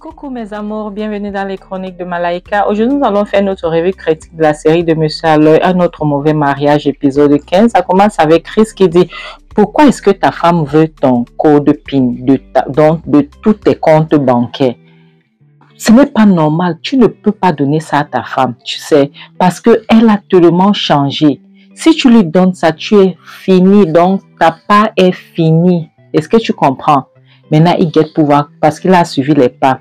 Coucou mes amours, bienvenue dans les chroniques de Malaika. Aujourd'hui, nous allons faire notre revue critique de la série de Monsieur à l'œil, Un autre mauvais mariage, épisode 15. Ça commence avec Chris qui dit « Pourquoi est-ce que ta femme veut ton code PIN de tous tes comptes bancaires? Ce n'est pas normal, tu ne peux pas donner ça à ta femme, tu sais, parce qu'elle a tellement changé. Si tu lui donnes ça, tu es fini, donc ta part est finie. Est-ce que tu comprends? Maintenant, il guette pouvoir parce qu'il a suivi les pas.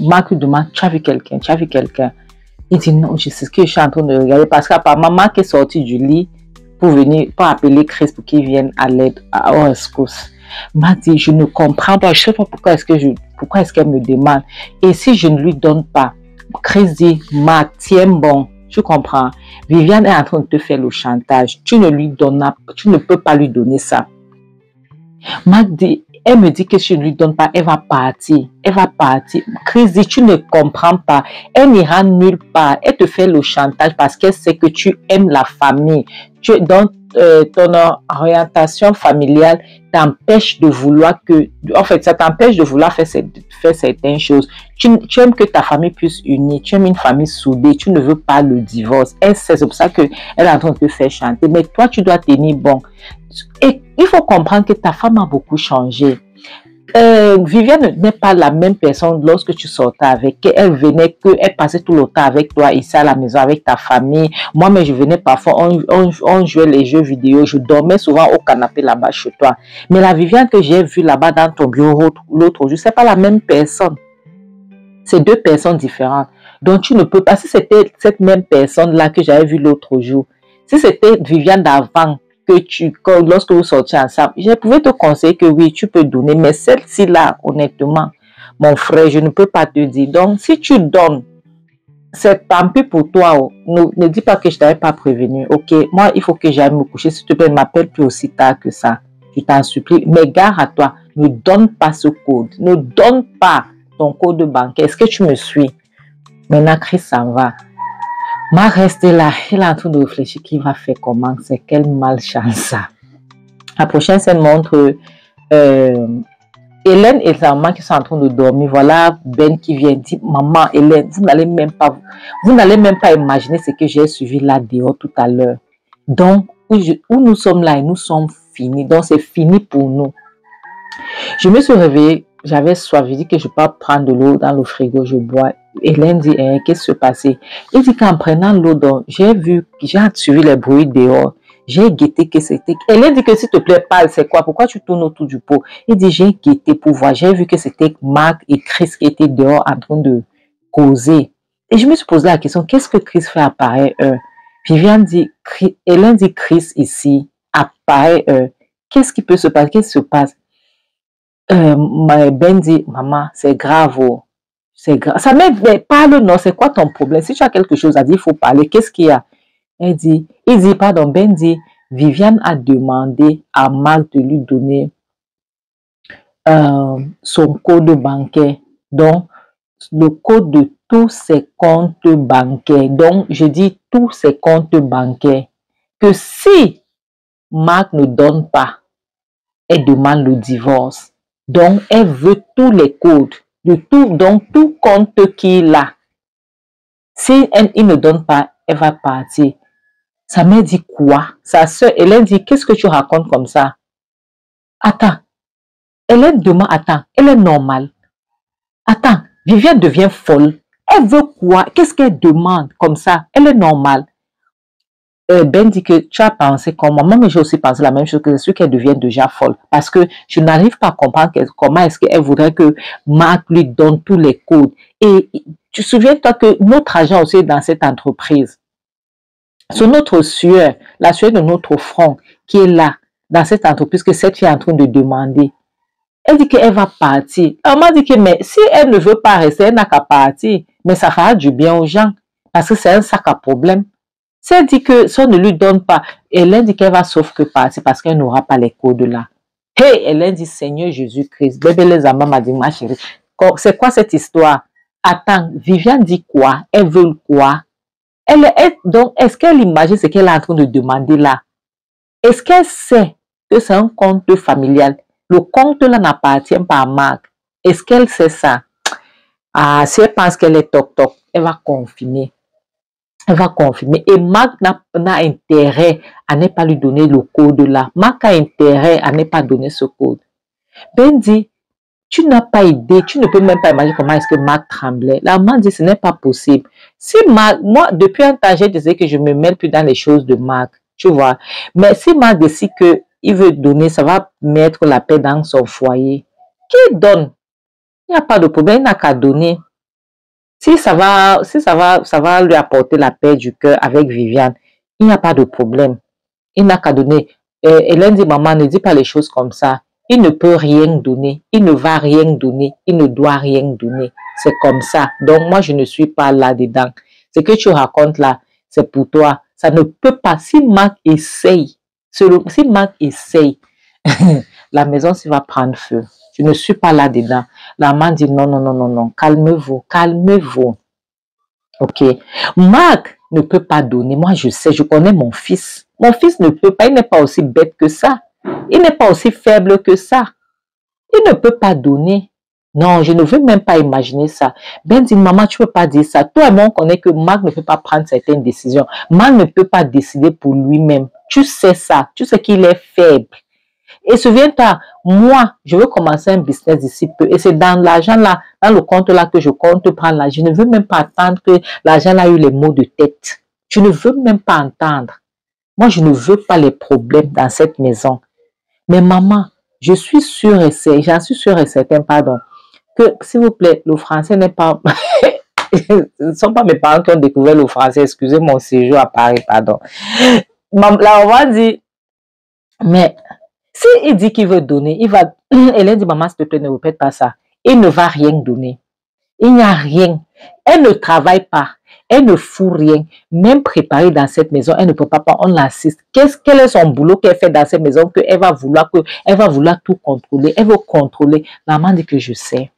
Marc lui demande, tu as vu quelqu'un? Tu as vu quelqu'un? Il dit non, je sais ce que je suis en train de regarder parce qu'apparemment Marc est sorti du lit pour venir, pour appeler Chris pour qu'il vienne à l'aide, au rescousse. Marc dit, je ne comprends pas, je ne sais pas pourquoi est-ce qu'elle me demande. Et si je ne lui donne pas, Chris dit, Marc, tiens bon, tu comprends? Viviane est en train de te faire le chantage. Tu ne peux pas lui donner ça. Marc dit, elle me dit que si je ne lui donne pas, elle va partir. Elle va partir. Chris dit, tu ne comprends pas. Elle n'ira nulle part. Elle te fait le chantage parce qu'elle sait que tu aimes la famille. Donc, ton orientation familiale t'empêche de vouloir que... En fait, ça t'empêche de vouloir faire certaines choses. Tu aimes que ta famille puisse unir. Tu aimes une famille soudée. Tu ne veux pas le divorce. Elle sait, c'est pour ça qu'elle est en train de te faire chanter. Mais toi, tu dois tenir bon. Et il faut comprendre que ta femme a beaucoup changé. Viviane n'est pas la même personne lorsque tu sortais avec elle. Elle venait, elle passait tout le temps avec toi ici à la maison, avec ta famille. Moi, mais je venais parfois, on jouait les jeux vidéo. Je dormais souvent au canapé là-bas chez toi. Mais la Viviane que j'ai vue là-bas dans ton bureau l'autre jour, c'est pas la même personne. C'est deux personnes différentes. Donc, tu ne peux pas, si c'était cette même personne-là que j'avais vue l'autre jour, si c'était Viviane d'avant, lorsque vous sortiez ensemble, je pouvais te conseiller que oui, tu peux donner, mais celle-ci là, honnêtement, mon frère, je ne peux pas te dire. Donc, si tu donnes, c'est tant pis pour toi. Oh. Ne dis pas que je ne t'avais pas prévenu. Ok, moi, il faut que j'aille me coucher. S'il te plaît, ne m'appelle plus aussi tard que ça. Je t'en supplie. Mais gare à toi, ne donne pas ce code. Ne donne pas ton code bancaire. Est-ce que tu me suis? Maintenant, Chris s'en va. Ma reste là, elle est en train de réfléchir qui va faire comment, c'est quelle malchance ça. La prochaine scène montre Hélène et sa maman qui sont en train de dormir. Voilà Ben qui vient dire, maman Hélène, vous n'allez même pas imaginer ce que j'ai suivi là dehors tout à l'heure. Donc, où nous sommes là et nous sommes finis. Donc, c'est fini pour nous. Je me suis réveillée, j'avais soif, je dis que je peux prendre de l'eau dans le frigo, je bois. Hélène dit, qu'est-ce qui se passait? Il dit qu'en prenant l'eau, j'ai suivi les bruits dehors. J'ai guetté que c'était... Hélène dit que s'il te plaît, parle, c'est quoi? Pourquoi tu tournes autour du pot? Il dit, j'ai guetté pour voir. J'ai vu que c'était Marc et Chris qui étaient dehors en train de causer. Et je me suis posé la question, qu'est-ce que Chris fait apparaître? Viviane dit, Hélène dit, Chris ici apparaît. Qu'est-ce qui peut se passer? Qu'est-ce qui se passe? Ben dit, maman, c'est grave. Oh. C'est grave. Ça m'aide, mais parle, non, c'est quoi ton problème? Si tu as quelque chose à dire, il faut parler. Qu'est-ce qu'il y a? Ben dit, Viviane a demandé à Marc de lui donner son code bancaire. Donc, le code de tous ses comptes bancaires. Donc, je dis tous ses comptes bancaires. Que si Marc ne donne pas, elle demande le divorce. Donc, elle veut tous les codes. Donc, tout compte qu'il a. Si il ne donne pas, elle va partir. Sa mère dit quoi? Sa soeur, Hélène dit, qu'est-ce que tu racontes comme ça? Attends. Hélène demande, attends, elle est normale. Attends, Viviane devient folle. Elle veut quoi? Qu'est-ce qu'elle demande comme ça? Elle est normale. Ben dit que tu as pensé comme moi, mais j'ai aussi pensé la même chose, que c'est sûr qu'elle devient déjà folle. Parce que je n'arrive pas à comprendre comment est-ce qu'elle voudrait que Marc lui donne tous les codes. Et tu te souviens-toi que notre agent aussi est dans cette entreprise. C'est notre sueur, la sueur de notre front qui est là, dans cette entreprise que cette fille est en train de demander. Elle dit qu'elle va partir. Elle m'a dit que mais si elle ne veut pas rester, elle n'a qu'à partir. Mais ça fera du bien aux gens. Parce que c'est un sac à problème. Si elle dit que si on ne lui donne pas, Hélène dit qu'elle va sauf que partir parce qu'elle n'aura pas les codes là. Hey, Hélène dit Seigneur Jésus-Christ. Bébé les amants m'a dit ma chérie. C'est quoi cette histoire? Attends, Viviane dit quoi? Elle veut quoi? Donc, est-ce qu'elle imagine ce qu'elle est en train de demander là? Est-ce qu'elle sait que c'est un compte familial? Le compte là n'appartient pas à Marc. Est-ce qu'elle sait ça? Ah, si elle pense qu'elle est toc-toc, elle va confirmer. Elle va confirmer. Et Marc n'a intérêt à ne pas lui donner le code là. Marc a intérêt à ne pas donner ce code. Ben dit, tu n'as pas idée, tu ne peux même pas imaginer comment est-ce que Marc tremblait. La maman dit, ce n'est pas possible. Si Marc, moi, depuis un temps, j'ai décidé que je ne me mêle plus dans les choses de Marc, tu vois. Mais si Marc décide qu'il veut donner, ça va mettre la paix dans son foyer. Qu'il donne. Il n'y a pas de problème, il n'a qu'à donner. Si ça va lui apporter la paix du cœur avec Viviane, il n'y a pas de problème. Il n'a qu'à donner. Hélène dit, maman, ne dis pas les choses comme ça. Il ne peut rien donner. Il ne va rien donner. Il ne doit rien donner. C'est comme ça. Donc, moi, je ne suis pas là-dedans. Ce que tu racontes là, c'est pour toi. Ça ne peut pas. Si Marc essaye, la maison va prendre feu. Je ne suis pas là-dedans. La maman dit non, non, non, non, non. Calmez-vous, calmez-vous. Ok. Marc ne peut pas donner. Moi, je sais, je connais mon fils. Mon fils ne peut pas. Il n'est pas aussi bête que ça. Il n'est pas aussi faible que ça. Il ne peut pas donner. Non, je ne veux même pas imaginer ça. Ben dit, maman, tu ne peux pas dire ça. Toi et moi, on connaît que Marc ne peut pas prendre certaines décisions. Marc ne peut pas décider pour lui-même. Tu sais ça. Tu sais qu'il est faible. Et souviens-toi, moi, je veux commencer un business d'ici peu. Et c'est dans l'argent là, dans le compte là que je compte prendre là. Je ne veux même pas attendre que l'argent là ait eu les maux de tête. Je ne veux même pas entendre. Moi, je ne veux pas les problèmes dans cette maison. Mais maman, je suis sûre et certaine, j'en suis sûre et certaine, pardon, que s'il vous plaît, le français n'est pas... Ce ne sont pas mes parents qui ont découvert le français. Excusez mon séjour à Paris, pardon. La maman dit, mais... Si il dit qu'il veut donner, il va... Hélène dit, maman, s'il te plaît, ne répète pas ça. Il ne va rien donner. Il n'y a rien. Elle ne travaille pas. Elle ne fout rien. Même préparée dans cette maison, elle ne peut pas, on l'assiste. Quel est son boulot qu'elle fait dans cette maison qu'elle va vouloir tout contrôler. Elle veut contrôler. La maman dit que je sais.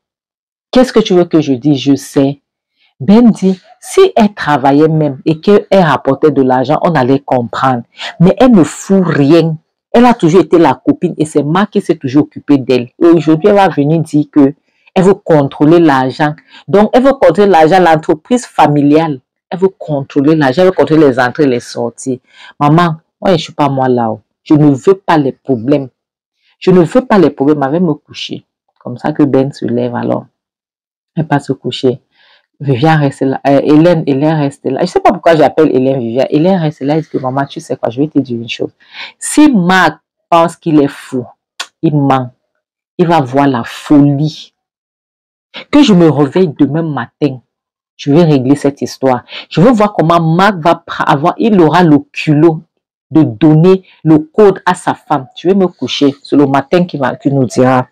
Qu'est-ce que tu veux que je dise? Je sais. Ben dit, si elle travaillait même et qu'elle rapportait de l'argent, on allait comprendre. Mais elle ne fout rien. Elle a toujours été la copine et c'est Marc qui s'est toujours occupé d'elle. Et aujourd'hui, elle va venir dire que elle veut contrôler l'argent. Donc, elle veut contrôler l'argent, l'entreprise familiale. Elle veut contrôler l'argent, elle veut contrôler les entrées et les sorties. Maman, moi, je ne suis pas moi là-haut. Je ne veux pas les problèmes. Je ne veux pas les problèmes. Elle va me coucher. Comme ça que Ben se lève alors. Elle va pas se coucher. Viviane reste là. Hélène reste là. Je ne sais pas pourquoi j'appelle Hélène Viviane. Hélène reste là. Elle dit que maman, tu sais quoi, je vais te dire une chose. Si Marc pense qu'il est fou, il ment. Il va voir la folie. Que je me réveille demain matin, je vais régler cette histoire. Je veux voir comment Marc va avoir, il aura le culot de donner le code à sa femme. Je vais me coucher. C'est le matin qui nous dira.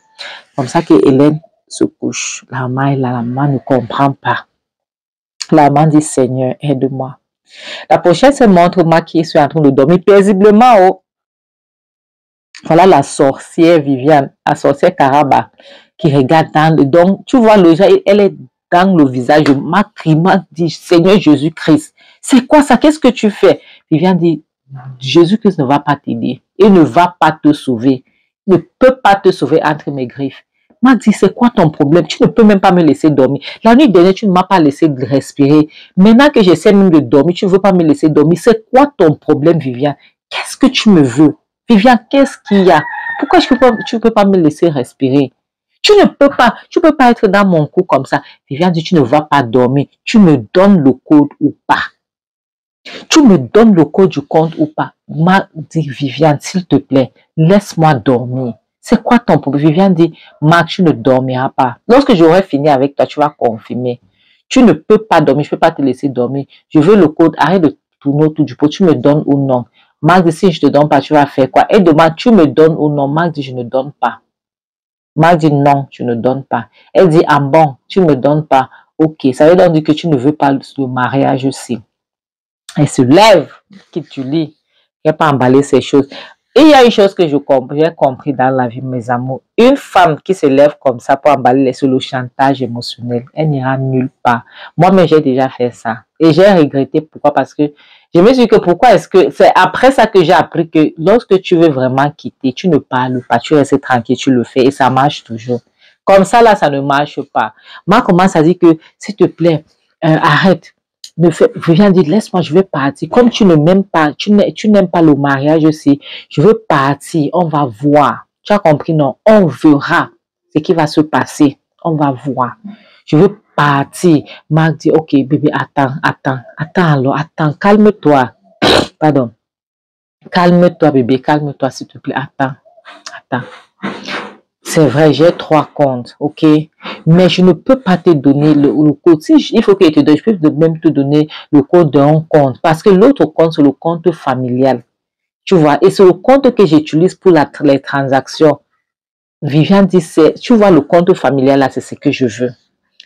Comme ça que Hélène se couche. La maman ne comprend pas. La maman dit, Seigneur, aide-moi. La prochaine se montre moi qui suis en train de dormir paisiblement. Oh. Voilà la sorcière Viviane, la sorcière Karaba, qui regarde dans le... Donc, tu vois, le genre, elle est dans le visage de Marc qui m'a dit, Seigneur Jésus-Christ, c'est quoi ça? Qu'est-ce que tu fais? Viviane dit, Jésus-Christ ne va pas t'aider. Il ne va pas te sauver. Il ne peut pas te sauver entre mes griffes. Marc dit, c'est quoi ton problème? Tu ne peux même pas me laisser dormir. La nuit dernière, tu ne m'as pas laissé respirer. Maintenant que j'essaie même de dormir, tu ne veux pas me laisser dormir. C'est quoi ton problème, Viviane? Qu'est-ce que tu me veux? Viviane, qu'est-ce qu'il y a? Pourquoi tu ne peux pas me laisser respirer? Tu ne peux pas être dans mon cou comme ça. Viviane dit, tu ne vas pas dormir. Tu me donnes le code ou pas? Tu me donnes le code du compte ou pas? Marc dit, Viviane, s'il te plaît, laisse-moi dormir. C'est quoi ton problème? Viviane dit, Marc, tu ne dormiras pas. Lorsque j'aurai fini avec toi, tu vas confirmer. Tu ne peux pas dormir, je ne peux pas te laisser dormir. Je veux le code, arrête de tourner autour du pot. Tu me donnes ou non? Marc dit, si je ne te donne pas, tu vas faire quoi? Elle demande, tu me donnes ou non? Marc dit, je ne donne pas. Marc dit, non, je ne donne pas. Elle dit, ah bon, tu ne me donnes pas. Ok, ça veut donc dire que tu ne veux pas le mariage aussi. Elle se lève, quitte tu lis. Elle n'a pas emballé ces choses. Et il y a une chose que j'ai compris dans la vie, mes amours. Une femme qui se lève comme ça pour emballer sur le chantage émotionnel, elle n'ira nulle part. Moi-même, j'ai déjà fait ça. Et j'ai regretté. Pourquoi? Parce que je me suis dit que pourquoi est-ce que... C'est après ça que j'ai appris que lorsque tu veux vraiment quitter, tu ne parles pas, tu restes tranquille, tu le fais et ça marche toujours. Comme ça, là, ça ne marche pas. Moi, commence à dire que, s'il te plaît, arrête. Viens dire, laisse-moi, je vais partir. Comme tu ne m'aimes pas, tu n'aimes pas le mariage aussi, je veux partir, on va voir. Tu as compris, non? On verra ce qui va se passer. On va voir. Je veux partir. Marc dit, ok, bébé, attends, alors, attends, calme-toi. Pardon. Calme-toi, bébé, calme-toi, s'il te plaît, attends. C'est vrai, j'ai 3 comptes, ok? Mais je ne peux pas te donner le code. Il faut que je te donne, je peux même te donner le code d'un compte. Parce que l'autre compte, c'est le compte familial. Tu vois, et c'est le compte que j'utilise pour les transactions. Viviane dit, tu vois, le compte familial, là, c'est ce que je veux.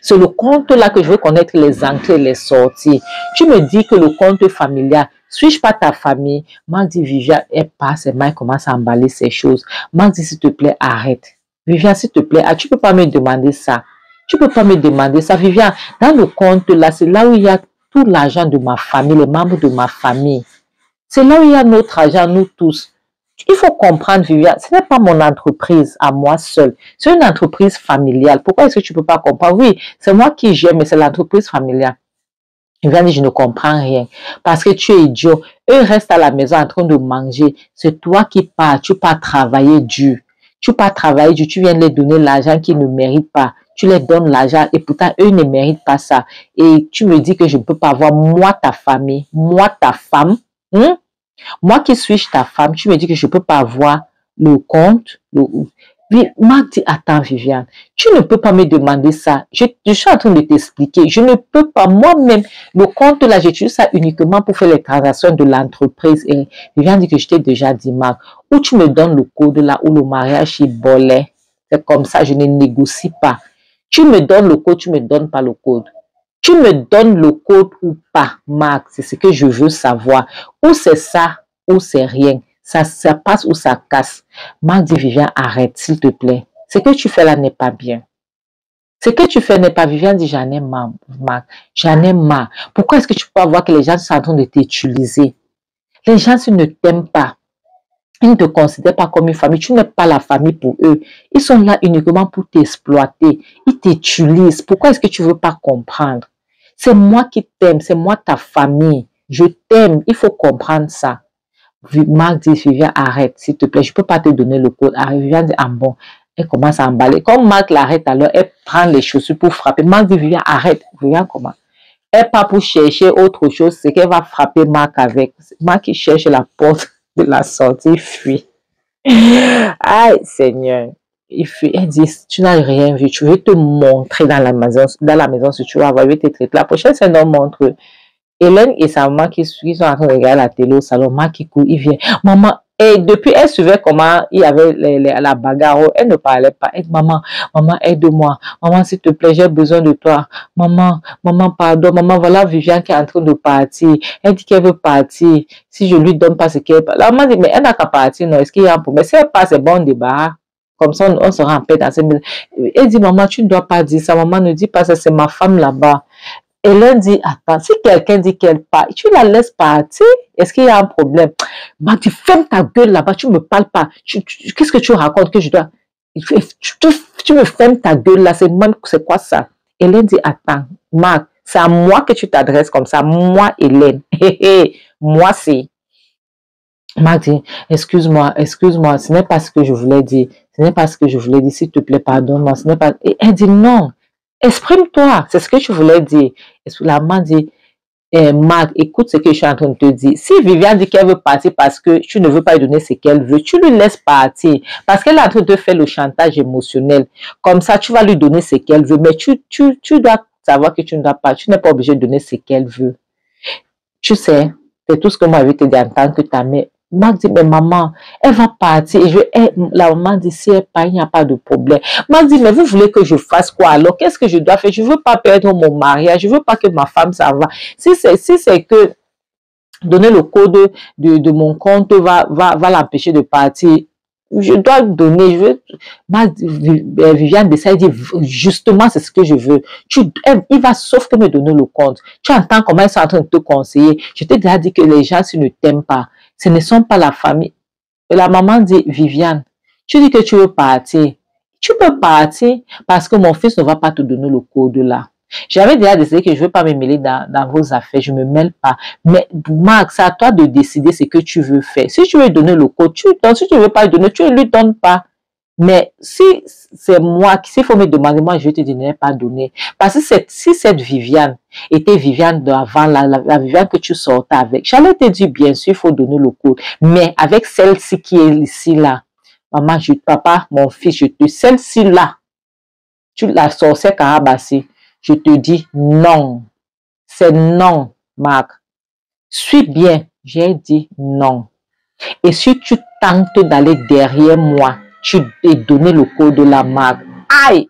C'est le compte là que je veux connaître les entrées et les sorties. Tu me dis que le compte familial, suis-je pas ta famille? Marc dit, Viviane, elle passe, et Mike commence à emballer ces choses. Marc dit, s'il te plaît, arrête. Viviane, s'il te plaît, tu peux pas me demander ça. Tu peux pas me demander ça. Viviane, dans le compte là, c'est là où il y a tout l'argent de ma famille, les membres de ma famille. C'est là où il y a notre argent, nous tous. Il faut comprendre, Viviane, ce n'est pas mon entreprise à moi seule. C'est une entreprise familiale. Pourquoi est-ce que tu ne peux pas comprendre? Oui, c'est moi qui gère, mais c'est l'entreprise familiale. Viviane dit, je ne comprends rien. Parce que tu es idiot. Eux restent à la maison en train de manger. C'est toi qui pars. Tu pars travailler dur. Tu pars travailler dur. Tu viens les donner l'argent qu'ils ne méritent pas. Tu les donnes l'argent et pourtant, eux ne méritent pas ça. Et tu me dis que je ne peux pas avoir moi, ta famille, moi, ta femme. Moi qui suis ta femme, tu me dis que je ne peux pas avoir le compte. Marc dit, attends Viviane, tu ne peux pas me demander ça. Je suis en train de t'expliquer. Je ne peux pas moi-même. Le compte là, j'utilise ça uniquement pour faire les transactions de l'entreprise. Et Viviane dit que je t'ai déjà dit, Marc, où tu me donnes le code là, où le mariage est bolé. C'est comme ça, je ne négocie pas. Tu me donnes le code, tu ne me donnes pas le code. Tu me donnes le code ou pas, Marc, c'est ce que je veux savoir. Ou c'est ça, ou c'est rien. Ça passe ou ça casse. Marc dit, Viviane, arrête, s'il te plaît. Ce que tu fais là n'est pas bien. Ce que tu fais n'est pas. Viviane dit, j'en ai marre, Marc. J'en ai marre. Pourquoi est-ce que tu peux voir que les gens sont en train de t'utiliser? Les gens, s'ils ne t'aiment pas, ils ne te considèrent pas comme une famille. Tu n'es pas la famille pour eux. Ils sont là uniquement pour t'exploiter. Ils t'utilisent. Pourquoi est-ce que tu ne veux pas comprendre? C'est moi qui t'aime. C'est moi ta famille. Je t'aime. Il faut comprendre ça. Marc dit, Viviane, arrête, s'il te plaît. Je ne peux pas te donner le code. Viviane dit, ah bon. Elle commence à emballer. Comme Marc l'arrête, alors elle prend les chaussures pour frapper. Marc dit, Viviane, arrête. Viviane, comment? Elle part pour chercher autre chose. C'est qu'elle va frapper Marc avec. Marc qui cherche la porte de la sortie, fuit. Aïe, Seigneur. Il fuit. Elle dit, tu n'as rien vu. Je vais te montrer dans la maison si tu vas voir. Je vais te traiter. La prochaine, c'est un montre. Hélène et sa maman qui sont en train de regarder la télé au salon. Marc qui court, il vient. Maman, et depuis, elle suivait comment il y avait la bagarre. Elle ne parlait pas. Elle dit, maman, aide-moi. Maman, s'il te plaît, j'ai besoin de toi. Maman, pardon. Maman, voilà Viviane qui est en train de partir. Elle dit qu'elle veut partir. Si je lui donne pas ce qu'elle... La maman dit, mais elle n'a qu'à partir, non? Est-ce qu'il y a un problème? Si elle passe, c'est bon débat. Comme ça, on sera en paix dans cette maison. Elle dit, maman, tu ne dois pas dire ça. Maman ne dit pas ça, c'est ma femme là-bas. Hélène dit, attends, si quelqu'un dit qu'elle part, tu la laisses partir? Est-ce qu'il y a un problème? Bah, tu fermes ta gueule là-bas, tu ne me parles pas. Qu'est-ce que tu racontes que je dois... Tu me fermes ta gueule là, c'est quoi ça? Hélène dit, attends, Marc, c'est à moi que tu t'adresses comme ça. Moi, Hélène. Moi, c'est... Marc dit, excuse-moi, ce n'est pas ce que je voulais dire. S'il te plaît, pardonne-moi. Ce n'est pas... Et elle dit, non. Exprime-toi, c'est ce que je voulais dire. La maman dit, Marc, écoute ce que je suis en train de te dire. Si Viviane dit qu'elle veut partir parce que tu ne veux pas lui donner ce qu'elle veut, tu lui laisses partir. Parce qu'elle est en train de faire le chantage émotionnel. Comme ça, tu vas lui donner ce qu'elle veut. Mais tu dois savoir que tu ne dois pas, tu n'es pas obligé de donner ce qu'elle veut. Tu sais, c'est tout ce que moi je vais te dire en tant que ta mère. Marc dit, mais maman, elle va partir. La maman dit, si elle part, il n'y a pas de problème. Marc dit, mais vous voulez que je fasse quoi alors? Qu'est-ce que je dois faire? Je ne veux pas perdre mon mariage. Je ne veux pas que ma femme s'en va. Si c'est que donner le code de mon compte va l'empêcher de partir, je dois donner. Viviane de ça, elle dit, justement, c'est ce que je veux. Il va sauf que me donner le compte. Tu entends comment ils sont en train de te conseiller. Je t'ai déjà dit que les gens, s'ils ne t'aiment pas, ce ne sont pas la famille. Et la maman dit, Viviane, tu dis que tu veux partir. Tu peux partir parce que mon fils ne va pas te donner le code là. J'avais déjà décidé que je ne veux pas me mêler dans vos affaires, je ne me mêle pas. Mais Marc, c'est à toi de décider ce que tu veux faire. Si tu veux donner le code, tu donnes. Si tu ne veux pas le donner, tu ne lui donnes pas. Mais si c'est moi, s'il faut me demander, moi je vais te dire, ne pas donner. Parce que si cette Viviane était Viviane d'avant, la Viviane que tu sortais avec, j'allais te dire, bien sûr, il faut donner le code. Mais avec celle-ci qui est ici, là, maman, papa, mon fils, celle-ci, là, tu la sorcière Karabassi, je te dis non. C'est non, Marc. Suis bien, j'ai dit non. Et si tu tentes d'aller derrière moi, tu t'es donné le code de la marque. Aïe!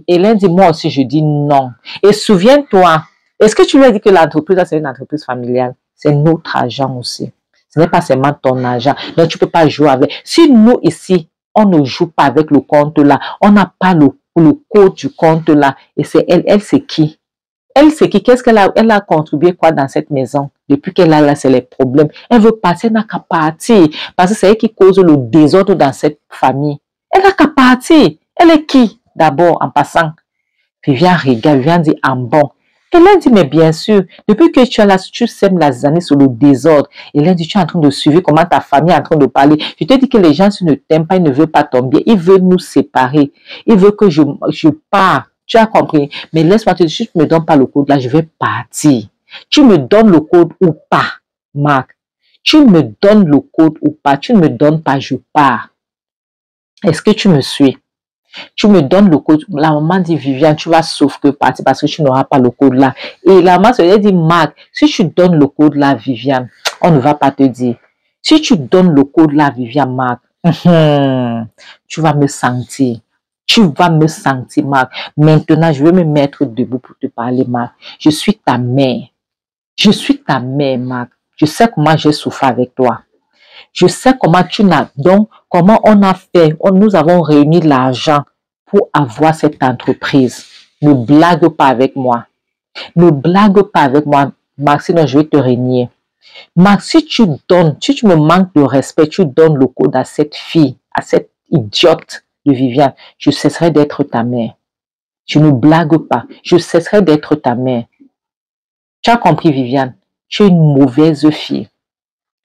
Hélène dit, moi aussi, je dis non. Et souviens-toi, est-ce que tu lui as dit que l'entreprise, c'est une entreprise familiale? C'est notre argent aussi. Ce n'est pas seulement ton argent. Donc, tu ne peux pas jouer avec. Si nous, ici, on ne joue pas avec le compte là, on n'a pas le code du compte là, et c'est elle, c'est qui? Elle, c'est qui? Qu'est-ce qu'elle a, elle a contribué quoi dans cette maison? Depuis qu'elle a là, c'est les problèmes. Elle veut passer, elle n'a qu'à partir. Parce que c'est elle qui cause le désordre dans cette famille. Elle n'a qu'à partir. Elle est qui? D'abord, en passant. Viviane regarde, Viviane dit en bon. Elle dit, mais bien sûr, depuis que tu es là, tu sèmes les années sur le désordre. Elle dit, tu es en train de suivre comment ta famille est en train de parler. Je te dis que les gens, s'ils ne t'aiment pas, ils ne veulent pas ton bien. Ils veulent nous séparer. Ils veulent que je parte. Tu as compris. Mais laisse-moi te dire, si tu ne me donnes pas le code là, je vais partir. Tu me donnes le code ou pas, Marc. Tu me donnes le code ou pas. Tu ne me donnes pas, je pars. Est-ce que tu me suis? Tu me donnes le code. La maman dit, Viviane, tu vas sauf que partir parce que tu n'auras pas le code là. Et la maman se dit, Marc, si tu donnes le code là, Viviane, on ne va pas te dire. Si tu donnes le code là, Viviane, Marc, tu vas me sentir. Tu vas me sentir, Marc. Maintenant, je vais me mettre debout pour te parler, Marc. Je suis ta mère. Je suis ta mère, Marc. Je sais comment j'ai souffert avec toi. Je sais comment tu n'as donc, comment on a fait. Nous avons réuni l'argent pour avoir cette entreprise. Ne blague pas avec moi. Ne blague pas avec moi, Marc, sinon je vais te régner. Marc, si tu me manques de respect, tu donnes le code à cette fille, à cette idiote de Viviane, je cesserai d'être ta mère. Je ne blague pas. Je cesserai d'être ta mère. Tu as compris, Viviane? Tu es une mauvaise fille.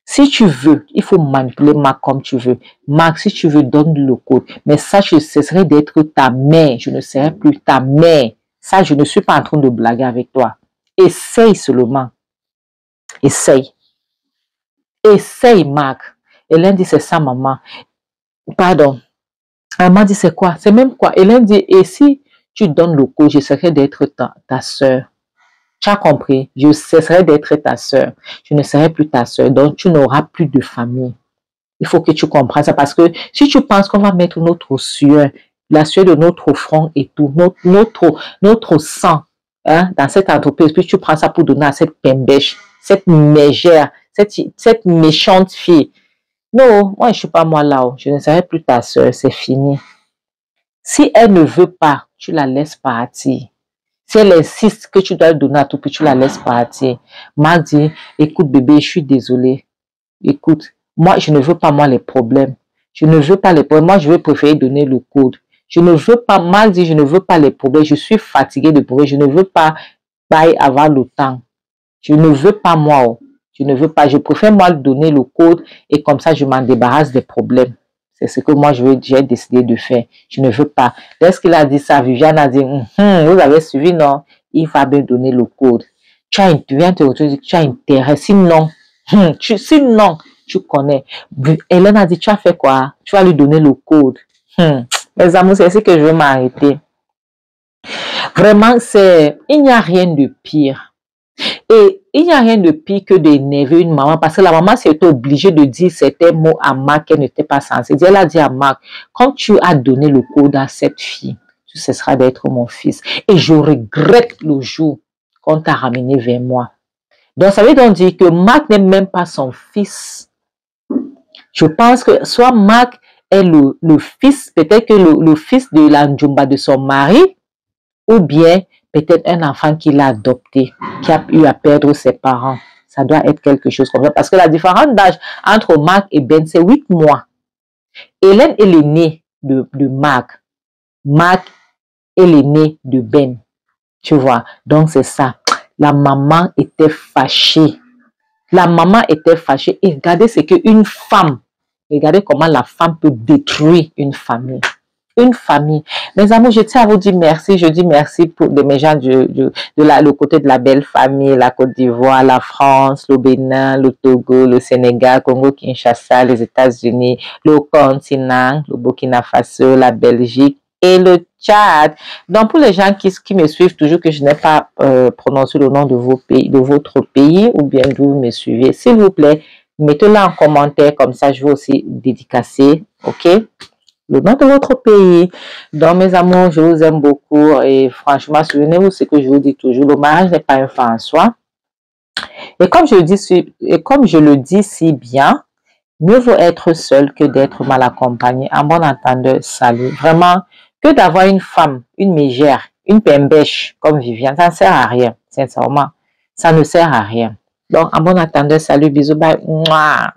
Si tu veux, il faut manipuler Marc comme tu veux. Marc, si tu veux, donne le code. Mais ça, je cesserai d'être ta mère. Je ne serai plus ta mère. Ça, je ne suis pas en train de blaguer avec toi. Essaye seulement. Essaye. Essaye, Marc. Hélène dit, c'est ça, maman. Pardon. Maman dit, c'est quoi? C'est même quoi? Hélène dit, et si tu donnes le code, je cesserai d'être ta soeur. Tu as compris? Je cesserai d'être ta soeur. Je ne serai plus ta soeur. Donc, tu n'auras plus de famille. Il faut que tu comprennes ça. Parce que si tu penses qu'on va mettre notre sueur, la sueur de notre front et tout, notre sang dans cette entreprise, puis tu prends ça pour donner à cette pembèche, cette mégère, cette méchante fille. Non, moi, je ne suis pas moi là. Je ne serai plus ta soeur. C'est fini. Si elle ne veut pas, tu la laisses partir. Si elle insiste que tu dois le donner à tout, puis tu la laisses partir. Marc dit, écoute bébé, je suis désolée. Écoute, moi, je ne veux pas moi les problèmes. Je ne veux pas les problèmes. Moi, je vais préférer donner le code. Je ne veux pas, Marc dit, je ne veux pas les problèmes. Je suis fatiguée de problèmes. Je ne veux pas avoir le temps. Je ne veux pas moi. Je ne veux pas. Je préfère moi donner le code et comme ça, je m'en débarrasse des problèmes. C'est ce que moi, j'ai décidé de faire. Je ne veux pas. Dès qu'il a dit ça, Viviane a dit, vous avez suivi, non? Il va bien donner le code. Tu as intérêt. Sinon, sinon, tu connais. Hélène a dit, tu as fait quoi? Tu vas lui donner le code. Mes amours, c'est ce que je veux m'arrêter. Vraiment, il n'y a rien de pire. Et il n'y a rien de pire que d'énerver une maman parce que la maman s'est obligée de dire certains mots à Marc qu'elle n'était pas censée dire. Elle a dit à Marc, quand tu as donné le code à cette fille, tu cesseras d'être mon fils. Et je regrette le jour qu'on t'a ramené vers moi. Donc ça veut donc dire que Marc n'est même pas son fils. Je pense que soit Marc est le fils, peut-être que le fils de la Njomba de son mari, ou bien peut-être un enfant qu'il a adopté, qui a eu à perdre ses parents. Ça doit être quelque chose comme ça. Parce que la différence d'âge entre Marc et Ben, c'est 8 mois. Hélène est l'aînée de Marc. Marc est l'aîné de Ben. Tu vois, donc c'est ça. La maman était fâchée. La maman était fâchée. Et regardez ce qu'une femme, regardez comment la femme peut détruire une famille. Une famille. Mes amours, je tiens à vous dire merci. Je dis merci pour mes gens le côté de la belle famille, la Côte d'Ivoire, la France, le Bénin, le Togo, le Sénégal, Congo-Kinshasa, les États-Unis, le continent, le Burkina Faso, la Belgique et le Tchad. Donc, pour les gens qui me suivent toujours, que je n'ai pas prononcé le nom de vos pays, de votre pays, ou bien que vous me suivez, s'il vous plaît, mettez-le en commentaire, comme ça je vais aussi dédicacer, ok? Le nom de votre pays. Donc, mes amours, je vous aime beaucoup et franchement, souvenez-vous ce que je vous dis toujours, le mariage n'est pas un fin en soi. Et comme je le dis si bien, mieux vaut être seul que d'être mal accompagné. En bon entendeur, salut. Vraiment, que d'avoir une femme, une mégère, une pembèche comme Viviane, ça ne sert à rien, sincèrement. Ça ne sert à rien. Donc, en bon entendeur, salut, bisous, bye. Mouah.